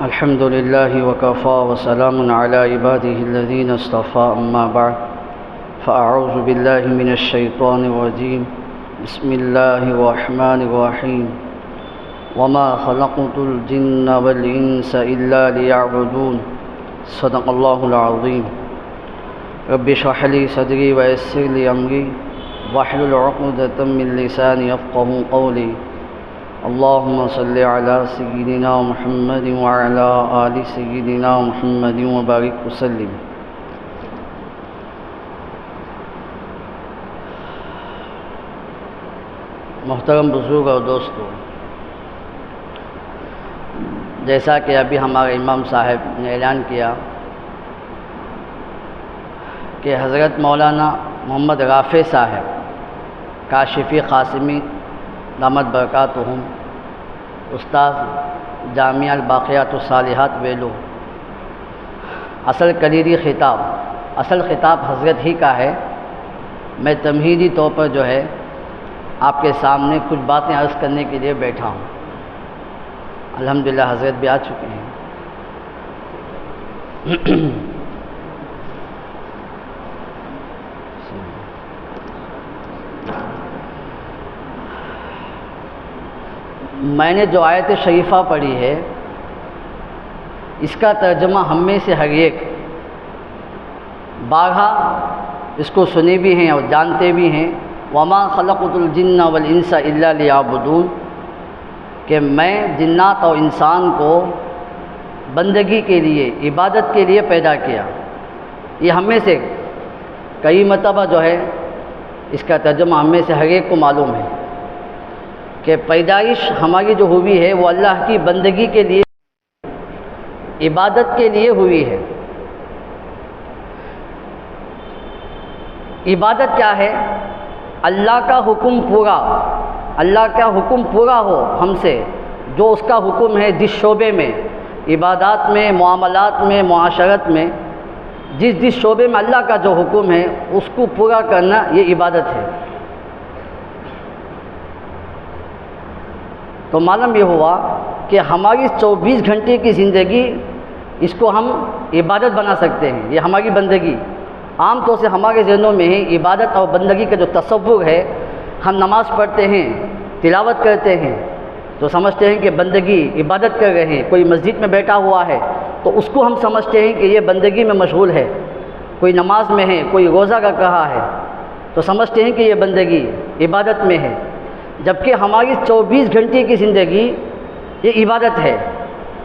الحمد لله وكفى وسلام على عباده الذين اصطفى أما بعد فأعوذ بالله من الشيطان الرجيم بسم الله الرحمن الرحيم وما خلقت الجن والإنس إلا ليعبدون صدق الله العظيم رب اشرح لي صدري ويسر لي أمري واحلل عقدة من لساني يفقهوا قولي اللهم صل على سيدنا محمد وعلى آل سيدنا محمد وبارك وسلم۔ محترم بزرگ اور دوستو، جیسا کہ ابھی ہمارے امام صاحب نے اعلان کیا کہ حضرت مولانا محمد رافع صاحب کاشفی قاسمی دامت برکاتہم، استاد جامعہ الباقیات الصالحات ویلو، اصل کلیدی خطاب حضرت ہی کا ہے۔ میں تمہیدی طور پر جو ہے آپ کے سامنے کچھ باتیں عرض کرنے کے لیے بیٹھا ہوں۔ الحمدللہ حضرت بھی آ چکے ہیں۔ میں نے جو آیت شریفہ پڑھی ہے اس کا ترجمہ ہم میں سے ہر ایک بارہا اس کو سنے بھی ہیں اور جانتے بھی ہیں۔ وما خلقت الجن والانس الا لیعبدون، کہ میں جنات اور انسان کو بندگی کے لیے، عبادت کے لیے پیدا کیا۔ یہ ہم میں سے کئی مرتبہ جو ہے اس کا ترجمہ ہم میں سے ہر ایک کو معلوم ہے کہ پیدائش ہماری جو ہوئی ہے وہ اللہ کی بندگی کے لیے، عبادت کے لیے ہوئی ہے۔ عبادت کیا ہے؟ اللہ کا حکم پورا ہو ہم سے، جو اس کا حکم ہے جس شعبے میں، عبادات میں، معاملات میں، معاشرت میں، جس شعبے میں اللہ کا جو حکم ہے اس کو پورا کرنا، یہ عبادت ہے۔ تو معلوم یہ ہوا کہ ہماری 24 گھنٹے کی زندگی اس کو ہم عبادت بنا سکتے ہیں، یہ ہماری بندگی۔ عام طور سے ہمارے ذہنوں میں ہی عبادت اور بندگی کا جو تصور ہے، ہم نماز پڑھتے ہیں، تلاوت کرتے ہیں تو سمجھتے ہیں کہ بندگی، عبادت کر رہے ہیں۔ کوئی مسجد میں بیٹھا ہوا ہے تو اس کو ہم سمجھتے ہیں کہ یہ بندگی میں مشغول ہے۔ کوئی نماز میں ہے، کوئی روزہ کا رہا ہے تو سمجھتے ہیں کہ یہ بندگی، عبادت میں ہے، جبکہ ہماری 24 گھنٹے کی زندگی یہ عبادت ہے۔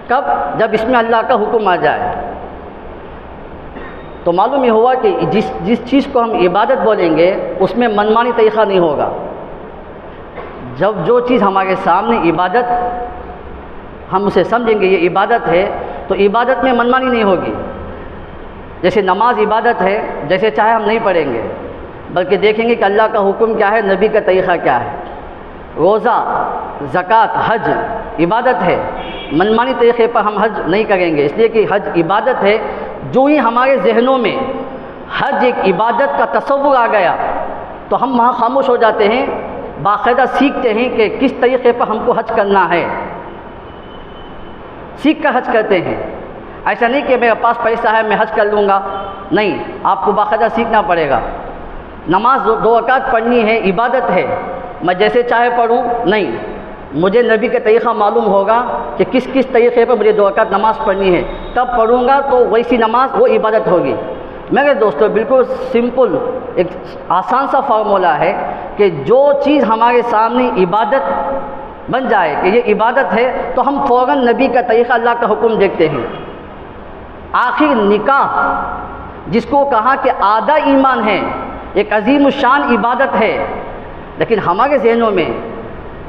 کب؟ جب اس میں اللہ کا حکم آ جائے۔ تو معلوم یہ ہوا کہ جس چیز کو ہم عبادت بولیں گے اس میں منمانی طریقہ نہیں ہوگا۔ جب جو چیز ہمارے سامنے عبادت، ہم اسے سمجھیں گے یہ عبادت ہے، تو عبادت میں منمانی نہیں ہوگی۔ جیسے نماز عبادت ہے، جیسے چاہے ہم نہیں پڑھیں گے، بلکہ دیکھیں گے کہ اللہ کا حکم کیا ہے، نبی کا طریقہ کیا ہے۔ روزہ، زکوٰۃ، حج عبادت ہے، منمانی طریقے پر ہم حج نہیں کریں گے، اس لیے کہ حج عبادت ہے۔ جو ہی ہمارے ذہنوں میں حج ایک عبادت کا تصور آ گیا تو ہم وہاں خاموش ہو جاتے ہیں، باقاعدہ سیکھتے ہیں کہ کس طریقے پر ہم کو حج کرنا ہے، سیکھ کر حج کرتے ہیں۔ ایسا نہیں کہ میرے پاس پیسہ ہے میں حج کر لوں گا، نہیں، آپ کو باقاعدہ سیکھنا پڑے گا۔ نماز 2 رکعت پڑھنی ہے، عبادت ہے، میں جیسے چاہے پڑھوں نہیں، مجھے نبی کا طریقہ معلوم ہوگا کہ کس طریقے پر مجھے 2 رکعت نماز پڑھنی ہے، تب پڑھوں گا تو ویسی نماز وہ عبادت ہوگی۔ میرے دوستو، بالکل سمپل ایک آسان سا فارمولہ ہے کہ جو چیز ہمارے سامنے عبادت بن جائے کہ یہ عبادت ہے تو ہم فوراً نبی کا طریقہ، اللہ کا حکم دیکھتے ہیں۔ آخر نکاح، جس کو کہا کہ آدھا ایمان ہے، ایک عظیم الشان عبادت ہے، لیکن ہمارے ذہنوں میں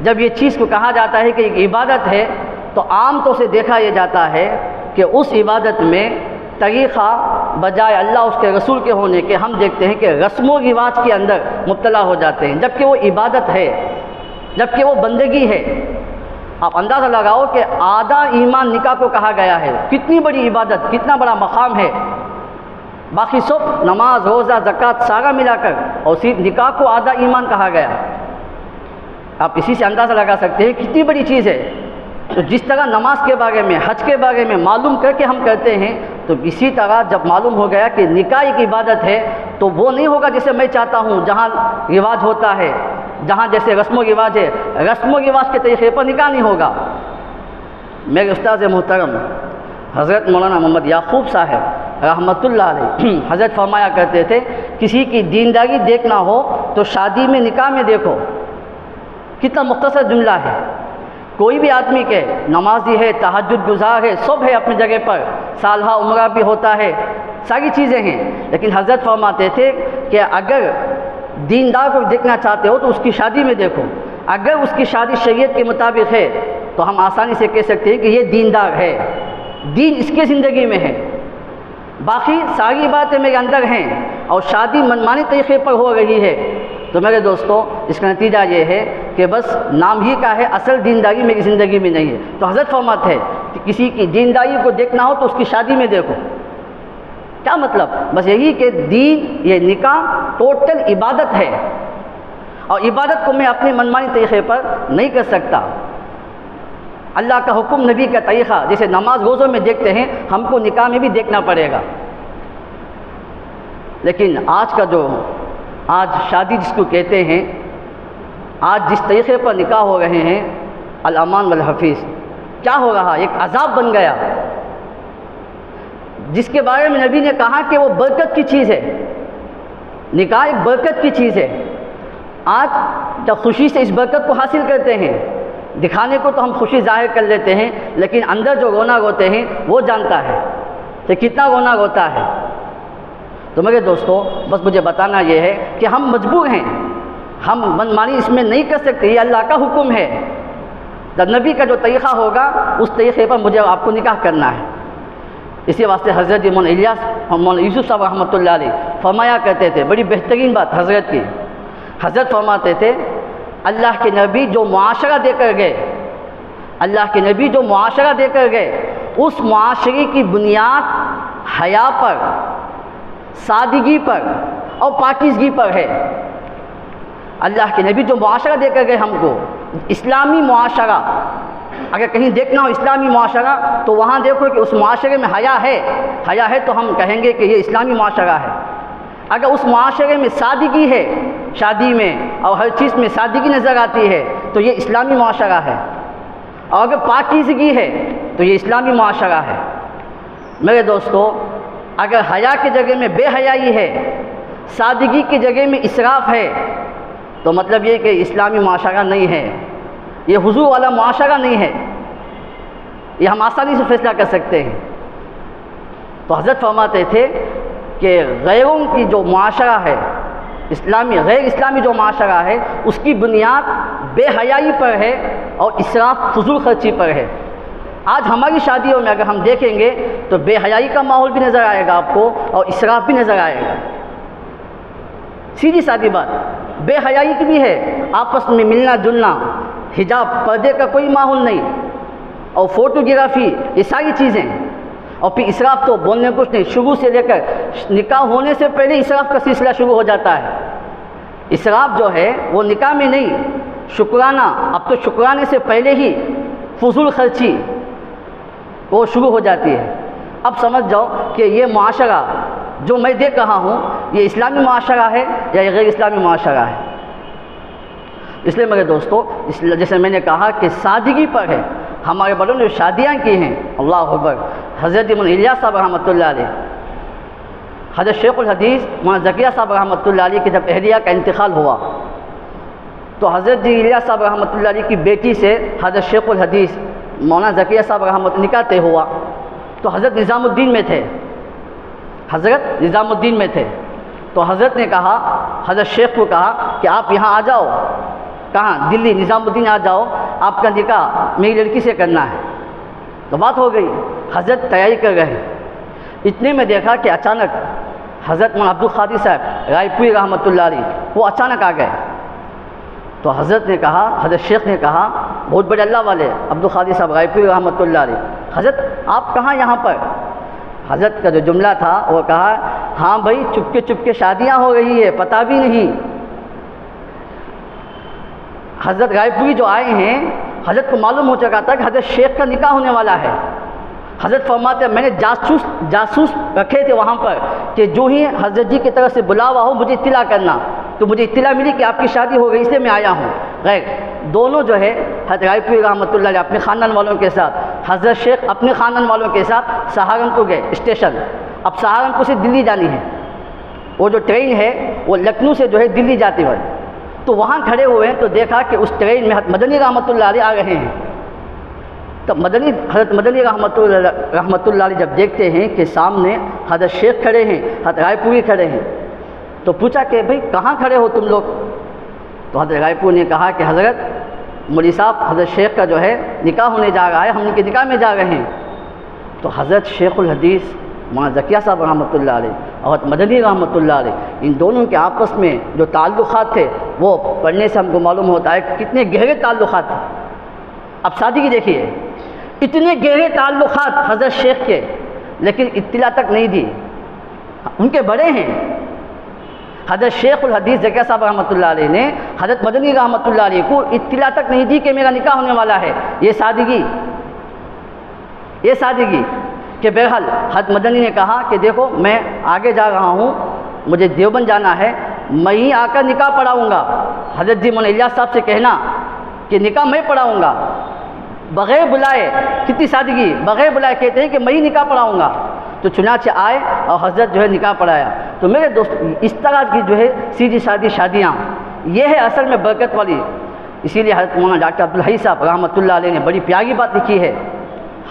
جب یہ چیز کو کہا جاتا ہے کہ ایک عبادت ہے تو عام طور سے دیکھا یہ جاتا ہے کہ اس عبادت میں طریقہ بجائے اللہ اس کے رسول کے ہونے کے، ہم دیکھتے ہیں کہ رسم و رواج کے اندر مبتلا ہو جاتے ہیں، جبکہ وہ عبادت ہے، جبکہ وہ بندگی ہے۔ آپ اندازہ لگاؤ کہ آدھا ایمان نکاح کو کہا گیا ہے، کتنی بڑی عبادت، کتنا بڑا مقام ہے۔ باقی سب نماز، روزہ، زکوٰۃ سارا ملا کر، اور صرف نکاح کو آدھا ایمان کہا گیا۔ آپ اسی سے اندازہ لگا سکتے ہیں کتنی بڑی چیز ہے۔ تو جس طرح نماز کے بارے میں، حج کے بارے میں معلوم کر کے ہم کرتے ہیں، تو اسی طرح جب معلوم ہو گیا کہ نکاح ایک عبادت ہے تو وہ نہیں ہوگا جیسے میں چاہتا ہوں، جہاں رواج ہوتا ہے، جہاں جیسے رسم و رواج ہے، رسم و رواج کے طریقے پر نکاح نہیں ہوگا۔ میرے استاد محترم حضرت مولانا محمد یعقوب صاحب رحمۃ اللہ علیہ حضرت فرمایا کرتے تھے، کسی کی دینداری دیکھنا ہو تو شادی میں، نکاح میں دیکھو۔ کتنا مختصر جملہ ہے۔ کوئی بھی آدمی کے نمازی ہے، تہجد گزار ہے، سب ہے اپنی جگہ پر، سالہ عمرہ بھی ہوتا ہے، ساری چیزیں ہیں، لیکن حضرت فرماتے تھے کہ اگر دیندار کو دیکھنا چاہتے ہو تو اس کی شادی میں دیکھو۔ اگر اس کی شادی شریعت کے مطابق ہے تو ہم آسانی سے کہہ سکتے ہیں کہ یہ دیندار ہے، دین اس کے زندگی میں ہے۔ باقی ساری باتیں میرے اندر ہیں اور شادی منمانی طریقے پر ہو رہی ہے، تو میرے دوستو اس کا نتیجہ یہ ہے کہ بس نام ہی کا ہے، اصل دینداری میری زندگی میں نہیں ہے۔ تو حضرت فرماتے ہیں کہ کسی کی دینداری کو دیکھنا ہو تو اس کی شادی میں دیکھو۔ کیا مطلب؟ بس یہی کہ دین، یہ نکاح ٹوٹل عبادت ہے، اور عبادت کو میں اپنے منمانی طریقے پر نہیں کر سکتا۔ اللہ کا حکم، نبی کا طریقہ، جیسے نماز روزوں میں دیکھتے ہیں، ہم کو نکاح میں بھی دیکھنا پڑے گا۔ لیکن آج شادی جس کو کہتے ہیں، آج جس طریقے پر نکاح ہو رہے ہیں، الامان والحفیظ، کیا ہو رہا؟ ایک عذاب بن گیا، جس کے بارے میں نبی نے کہا کہ وہ برکت کی چیز ہے۔ نکاح ایک برکت کی چیز ہے۔ آج جب خوشی سے اس برکت کو حاصل کرتے ہیں، دکھانے کو تو ہم خوشی ظاہر کر لیتے ہیں، لیکن اندر جو رونا روتے ہیں وہ جانتا ہے کہ کتنا رونا روتا ہے۔ تو میرے دوستو بس مجھے بتانا یہ ہے کہ ہم مجبور ہیں، ہم منمانی اس میں نہیں کر سکتے، یہ اللہ کا حکم ہے۔ جب نبی کا جو طریقہ ہوگا اس طریقے پر مجھے آپ کو نکاح کرنا ہے۔ اسی واسطے حضرت مولانا الیاس مولانا یوسف صاحب رحمۃ اللہ علیہ فرمایا کرتے تھے، بڑی بہترین بات حضرت کی، حضرت فرماتے تھے اللہ کے نبی جو معاشرہ دے کر گئے، اللہ کے نبی جو معاشرہ دے کر گئے، اس معاشرے کی بنیاد حیا پر، سادگی پر اور پاکیزگی پر ہے۔ اللہ کے نبی جو معاشرہ دے کر گئے ہم کو، اسلامی معاشرہ، اگر کہیں دیکھنا ہو اسلامی معاشرہ تو وہاں دیکھو کہ اس معاشرے میں حیا ہے تو ہم کہیں گے کہ یہ اسلامی معاشرہ ہے۔ اگر اس معاشرے میں سادگی ہے، شادی میں اور ہر چیز میں سادگی نظر آتی ہے تو یہ اسلامی معاشرہ ہے، اور اگر پاکیزگی ہے تو یہ اسلامی معاشرہ ہے۔ میرے دوستو اگر حیا کی جگہ میں بے حیائی ہے، سادگی کی جگہ میں اسراف ہے، تو مطلب یہ کہ اسلامی معاشرہ نہیں ہے، یہ حضور والا معاشرہ نہیں ہے، یہ ہم آسانی سے فیصلہ کر سکتے ہیں۔ تو حضرت فرماتے تھے کہ غیروں کی جو معاشرہ ہے، غیر اسلامی جو معاشرہ ہے، اس کی بنیاد بے حیائی پر ہے اور اسراف، فضول خرچی پر ہے۔ آج ہماری شادیوں میں اگر ہم دیکھیں گے تو بے حیائی کا ماحول بھی نظر آئے گا آپ کو اور اسراف بھی نظر آئے گا۔ سیدھی سادی بات، بے حیائی کی بھی ہے، آپس میں ملنا جلنا، حجاب پردے کا کوئی ماحول نہیں، اور فوٹوگرافی، یہ ساری چیزیں، اور پھر اسراف تو بولنے کچھ نہیں، شروع سے لے کر نکاح ہونے سے پہلے اسراف کا سلسلہ شروع ہو جاتا ہے۔ اسراف جو ہے وہ نکاح میں نہیں، شکرانہ، اب تو شکرانے سے پہلے ہی فضول خرچی وہ شروع ہو جاتی ہے۔ اب سمجھ جاؤ کہ یہ معاشرہ جو میں دیکھ رہا ہوں یہ اسلامی معاشرہ ہے یا یہ غیر اسلامی معاشرہ ہے۔ اس لیے میرے دوستو، جیسے میں نے کہا کہ سادگی پر ہے، ہمارے بڑوں نے شادیاں کی ہیں، اللہ اکبر، حضرت مولانا الیاس صاحب رحمۃ اللہ علیہ، حضرت شیخ الحدیث مولانا زکریا صاحب رحمۃ اللہ علیہ کی جب اہلیہ کا انتقال ہوا تو حضرت الیاس صاحب رحمۃ اللہ علیہ کی بیٹی سے حضرت شیخ الحدیث مولانا زکریا صاحب رحمۃ اللہ نکاح طے ہوا، تو حضرت نظام الدین میں تھے، حضرت نظام الدین میں تھے، تو حضرت نے کہا، حضرت شیخ کو کہا کہ آپ یہاں آ جاؤ، کہاں؟ دلی، نظام الدین آ جاؤ، آپ کا نکاح میری لڑکی سے کرنا ہے۔ تو بات ہو گئی، حضرت تیاری کر رہے، اتنے میں دیکھا کہ اچانک حضرت مولانا عبد القادر صاحب رائے پوری رحمۃ اللہ علیہ وہ اچانک آ گئے۔ تو حضرت نے کہا، حضرت شیخ نے کہا، بہت بڑے اللہ والے عبد القادر صاحب رائے پوری رحمۃ اللہ علیہ، حضرت آپ کہاں یہاں پر؟ حضرت کا جو جملہ تھا وہ کہا، ہاں بھائی چپ کے شادیاں ہو رہی ہے، پتہ بھی نہیں۔ حضرت رائے پوری جو آئے ہیں حضرت کو معلوم ہو چکا تھا کہ حضرت شیخ کا نکاح ہونے والا ہے۔ حضرت فرماتے ہیں میں نے جاسوس رکھے تھے وہاں پر کہ جو ہی حضرت جی کی طرف سے بلاوا ہو مجھے اطلاع کرنا، تو مجھے اطلاع ملی کہ آپ کی شادی ہو گئی، اس لیے میں آیا ہوں۔ غیر دونوں جو ہے حضرت رائے پوری رحمۃ اللہ علیہ اپنے خاندان والوں کے ساتھ، حضرت شیخ اپنے خاندان والوں کے ساتھ سہارنپور گئے اسٹیشن۔ اب سہارنپور سے دلی جانی ہے، وہ جو ٹرین ہے وہ لکھنؤ سے جو ہے دلی جاتی ہے، تو وہاں کھڑے ہوئے ہیں تو دیکھا کہ اس ٹرین میں حضرت مدنی رحمۃ اللہ علیہ آ رہے ہیں۔ تب حضرت مدنی رحمۃ اللہ علیہ جب دیکھتے ہیں کہ سامنے حضرت شیخ کھڑے ہیں، حضرت رائے پوری کھڑے ہیں، تو پوچھا کہ بھئی کہاں کھڑے ہو تم لوگ؟ تو حضرت رائے پوری نے کہا کہ حضرت مولوی صاحب حضرت شیخ کا جو ہے نکاح ہونے جا رہا ہے، ہم ان کے نکاح میں جا رہے ہیں۔ تو حضرت شیخ الحدیث مولانا ذکیہ صاحب رحمۃ اللہ علیہ اور مدنی رحمۃ اللہ علیہ، ان دونوں کے آپس میں جو تعلقات تھے وہ پڑھنے سے ہم کو معلوم ہوتا ہے کتنے گہرے تعلقات تھے۔ اب شادی کی دیکھیے، اتنے گہرے تعلقات حضرت شیخ کے، لیکن اطلاع تک نہیں دی۔ ان کے بڑے ہیں حضرت شیخ الحدیث ذکیہ صاحب رحمۃ اللہ علیہ نے حضرت مدنی رحمۃ اللہ علیہ کو اطلاع تک نہیں دی کہ میرا نکاح ہونے والا ہے۔ یہ سادگی کہ بہرحال حضرت مدنی نے کہا کہ دیکھو میں آگے جا رہا ہوں، مجھے دیوبند جانا ہے، میں ہی آ کر نکاح پڑھاؤں گا۔ حضرت جی مولانا الیاس صاحب سے کہنا کہ نکاح میں پڑھاؤں گا، بغیر بلائے، کتنی سادگی، بغیر بلائے کہتے ہیں کہ میں ہی نکاح پڑھاؤں گا۔ تو چنانچہ آئے اور حضرت جو ہے نکاح پڑھایا۔ تو میرے دوست اس طرح کی جو ہے سیدھی سادی شادیاں یہ ہے اصل میں برکت والی۔ اسی لیے حضرت مولانا ڈاکٹر عبدالحی صاحب رحمۃ اللہ علیہ نے بڑی پیاری بات لکھی ہے۔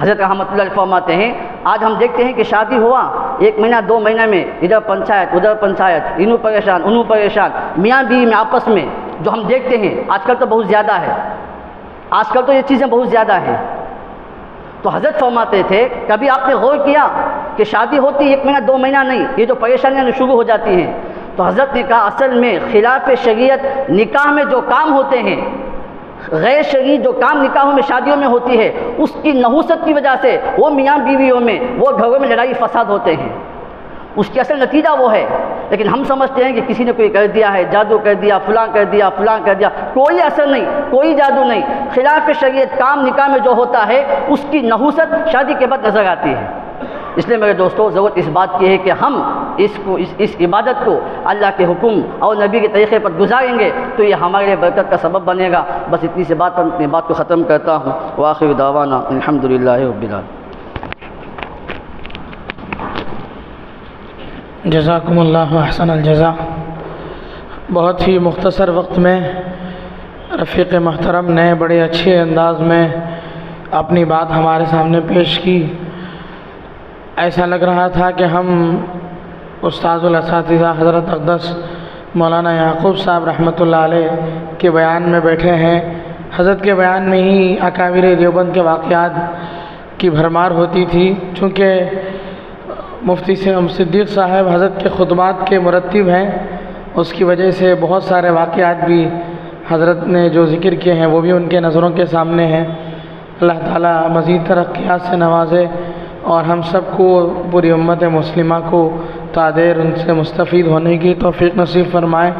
حضرت رحمۃ اللہ علیہ فرماتے ہیں آج ہم دیکھتے ہیں کہ شادی ہوا 1 مہینہ 2 مہینہ میں ادھر پنچایت ادھر پنچایت، انہوں پریشان انہوں پریشان، میاں بیوی میں آپس میں جو ہم دیکھتے ہیں آج کل تو بہت زیادہ ہے، آج کل تو یہ چیزیں بہت زیادہ ہیں۔ تو حضرت فرماتے تھے کبھی آپ نے غور کیا کہ شادی ہوتی 1 مہینہ 2 مہینہ نہیں، یہ جو پریشانیاں شروع ہو جاتی ہیں۔ تو حضرت نے کہا اصل میں خلاف شریعت نکاح میں جو کام ہوتے ہیں، غیر شرعی جو کام نکاحوں میں شادیوں میں ہوتی ہے، اس کی نحوست کی وجہ سے وہ میاں بیویوں میں وہ گھروں میں لڑائی فساد ہوتے ہیں، اس کی اصل نتیجہ وہ ہے۔ لیکن ہم سمجھتے ہیں کہ کسی نے کوئی کر دیا ہے، جادو کر دیا، فلاں کر دیا، فلاں کر دیا، کوئی اثر نہیں، کوئی جادو نہیں۔ خلاف شریعت کام نکاح میں جو ہوتا ہے اس کی نحوست شادی کے بعد نظر آتی ہے۔ اس لیے میرے دوستو ضرورت اس بات کی ہے کہ ہم اس عبادت کو اللہ کے حکم اور نبی کے طریقے پر گزاریں گے تو یہ ہمارے لیے برکت کا سبب بنے گا۔ بس اتنی سی بات پر اپنی بات کو ختم کرتا ہوں۔ وآخر دعوانا الحمدللہ رب العالمین۔ جزاکم اللہ احسن الجزا۔ بہت ہی مختصر وقت میں رفیق محترم نے بڑے اچھے انداز میں اپنی بات ہمارے سامنے پیش کی۔ ایسا لگ رہا تھا کہ ہم استاذ الاساتذہ حضرت اقدس مولانا یعقوب صاحب رحمۃ اللہ علیہ کے بیان میں بیٹھے ہیں۔ حضرت کے بیان میں ہی اکابر دیوبند کے واقعات کی بھرمار ہوتی تھی، چونکہ مفتی صدیق صاحب حضرت کے خطبات کے مرتب ہیں، اس کی وجہ سے بہت سارے واقعات بھی حضرت نے جو ذکر کیے ہیں وہ بھی ان کے نظروں کے سامنے ہیں۔ اللہ تعالیٰ مزید ترقیات سے نوازے اور ہم سب کو پوری امت مسلمہ کو تا دیر ان سے مستفید ہونے کی توفیق نصیب فرمائے۔